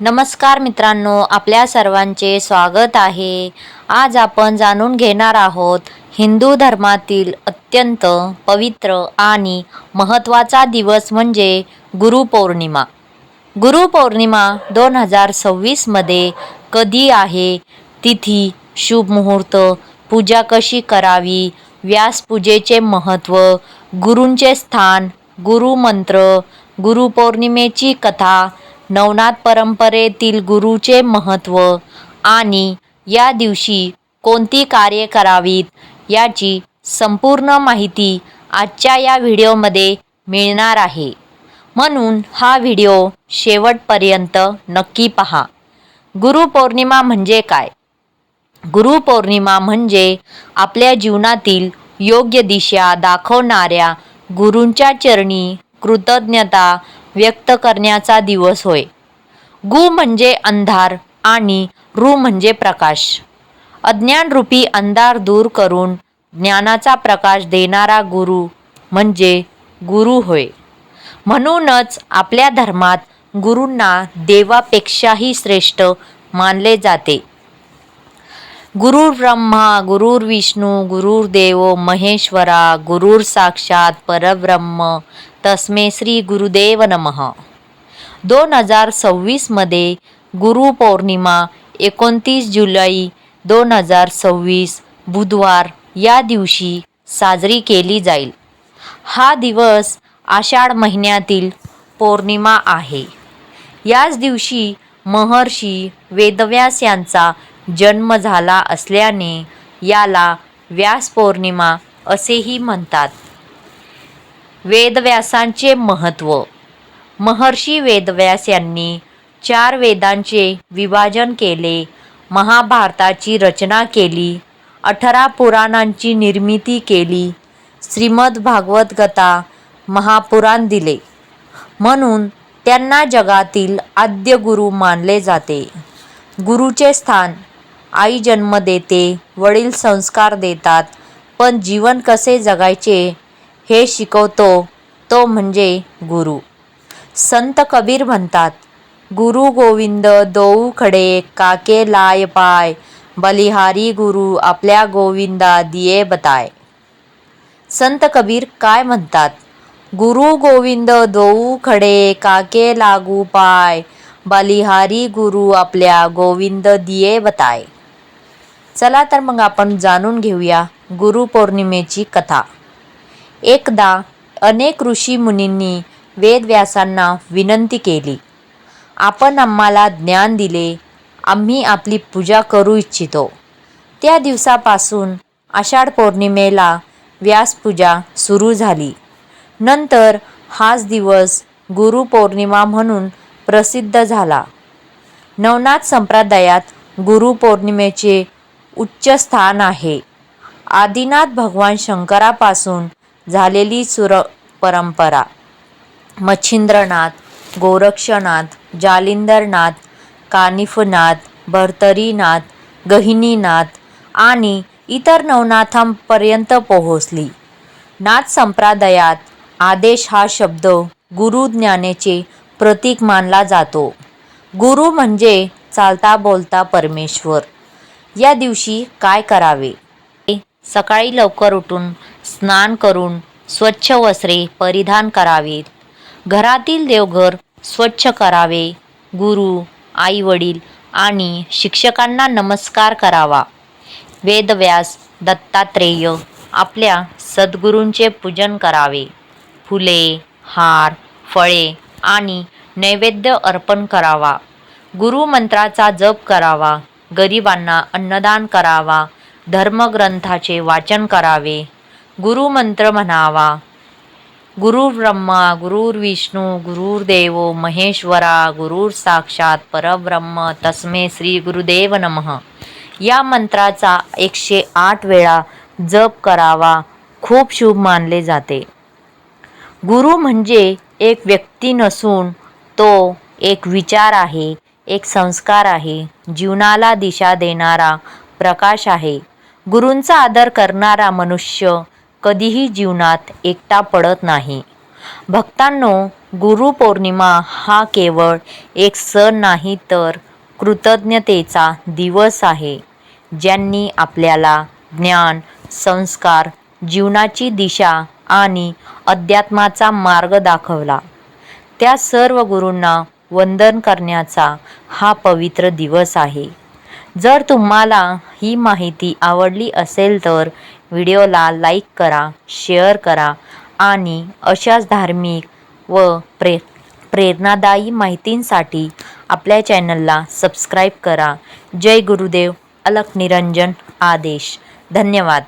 नमस्कार मित्रांनो, आपल्या सर्वांचे स्वागत आहे. आज आपण जाणून घेणार आहोत हिंदू धर्मातील अत्यंत पवित्र आणि महत्त्वाचा दिवस म्हणजे गुरुपौर्णिमा. गुरुपौर्णिमा 2026मध्ये कधी आहे, तिथी, शुभ मुहूर्त, पूजा कशी करावी, व्यासपूजेचे महत्त्व, गुरूंचे स्थान, गुरुमंत्र, गुरुपौर्णिमेची कथा, नवनाथ परंपरेतील गुरुचे महत्त्व आणि या दिवशी कोणती कार्ये करावीत याची संपूर्ण माहिती आजच्या या व्हिडिओमध्ये मिळणार आहे. म्हणून हा व्हिडिओ शेवटपर्यंत नक्की पहा. गुरुपौर्णिमा म्हणजे काय? गुरुपौर्णिमा म्हणजे आपल्या जीवनातील योग्य दिशा दाखवणाऱ्या गुरूंच्या चरणी कृतज्ञता व्यक्त करण्याचा दिवस होय. गु म्हणजे अंधार आणि रू म्हणजे प्रकाश. अज्ञानरूपी अंधार दूर करून ज्ञानाचा प्रकाश देणारा गुरु म्हणजे गुरु होय. म्हणूनच आपल्या धर्मात गुरूंना देवापेक्षाही श्रेष्ठ मानले जाते. गुरुर्ब्रह्मा गुरुर्विष्णू गुरुर्देव महेश्वरा गुरुर साक्षात परब्रह्म तस्मै श्री गुरुदेव नमः. 2026मध्ये गुरुपौर्णिमा 29 जुलै 2026 बुधवार या दिवशी साजरी केली जाईल. हा दिवस आषाढ महिन्यातील पौर्णिमा आहे. याच दिवशी महर्षी वेदव्यास यांचा जन्म झाला असल्याने याला व्यास पौर्णिमा असेही म्हणतात. वेदव्यासांचे महत्त्व. महर्षी वेदव्यास यांनी 4 वेदांचे विभाजन केले, महाभारताची रचना केली, 18 पुराणांची निर्मिती केली, श्रीमद भागवतगीता महापुराण दिले. म्हणून त्यांना जगातील आद्य गुरु मानले जाते. गुरुचे स्थान. आई जन्म देते, वडील संस्कार देतात, पण जीवन कसे जगायचे हे शिकवतो तो म्हणजे गुरु. संत कबीर म्हणतात, गुरु गोविंद दोऊ खडे काके लाय पाय, बलिहारी गुरु आपल्या गोविंदा दिये बताय. संत कबीर काय म्हणतात? गुरु गोविंद दोऊ खडे काके लागू पाय, बलिहारी गुरु आपल्या गोविंद दिये बताय. चला तर मग आपण जाणून घेऊया गुरुपौर्णिमेची कथा. एकदा अनेक ऋषी मुनींनी वेदव्यासांना विनंती केली, आपण आम्हाला ज्ञान दिले, आम्ही आपली पूजा करू इच्छितो. त्या दिवसापासून आषाढ पौर्णिमेला व्यासपूजा सुरू झाली. नंतर हाच दिवस गुरुपौर्णिमा म्हणून प्रसिद्ध झाला. नवनाथ संप्रदायात गुरुपौर्णिमेचे उच्च स्थान आहे. आदिनाथ भगवान शंकरापासून झालेली परंपरा मच्छिंद्रनाथ, गोरक्षनाथ, जालिंदरनाथ, कानिफनाथ, भर्तरीनाथ, गहिनीनाथ आणि इतर नवनाथांपर्यंत पोहोचली. नाथ संप्रदायात आदेश हा शब्द गुरुज्ञानाचे प्रतीक मानला जातो. गुरु म्हणजे चालता बोलता परमेश्वर. या दिवशी काय करावे? सकाळी लवकर उठून स्नान करून स्वच्छ वस्त्रे परिधान करावीत. घरातील देवघर स्वच्छ करावे. गुरु, आई वडील आणि शिक्षकांना नमस्कार करावा. वेदव्यास, दत्तात्रेय आपल्या सद्गुरूंचे पूजन करावे. फुले, हार, फळे आणि नैवेद्य अर्पण करावा. गुरुमंत्राचा जप करावा. गरिबांना अन्नदान करावा. धर्मग्रंथाचे वाचन करावे. गुरुमंत्र म्हणावा. गुरुर्ब्रह्मा गुरुर्विष्णू गुरुर्देव महेश्वरा गुरुर साक्षात परब्रह्म तस्मै श्री गुरुदेव नमः. या मंत्राचा 108 वेळा जप करावा. खूप शुभ मानले जाते. गुरु म्हणजे एक व्यक्ती नसून तो एक विचार आहे, एक संस्कार आहे, जीवनाला दिशा देणारा प्रकाश आहे. गुरूंचा आदर करणारा मनुष्य कधीही जीवनात एकटा पडत नाही. भक्तांनो, गुरुपौर्णिमा हा केवळ एक सण नाही तर कृतज्ञतेचा दिवस आहे. ज्यांनी आपल्याला ज्ञान, संस्कार, जीवनाची दिशा आणि अध्यात्माचा मार्ग दाखवला. त्या सर्व गुरूंना वंदन करण्याचा हा पवित्र दिवस आहे. जर तुम्हाला ही माहिती आवडली असेल तर व्हिडिओला लाईक करा, शेअर करा आणि अशाच धार्मिक व प्रेरणादायी माहितींसाठी आपल्या चॅनलला सबस्क्राईब करा. जय गुरुदेव. अलख निरंजन आदेश. धन्यवाद.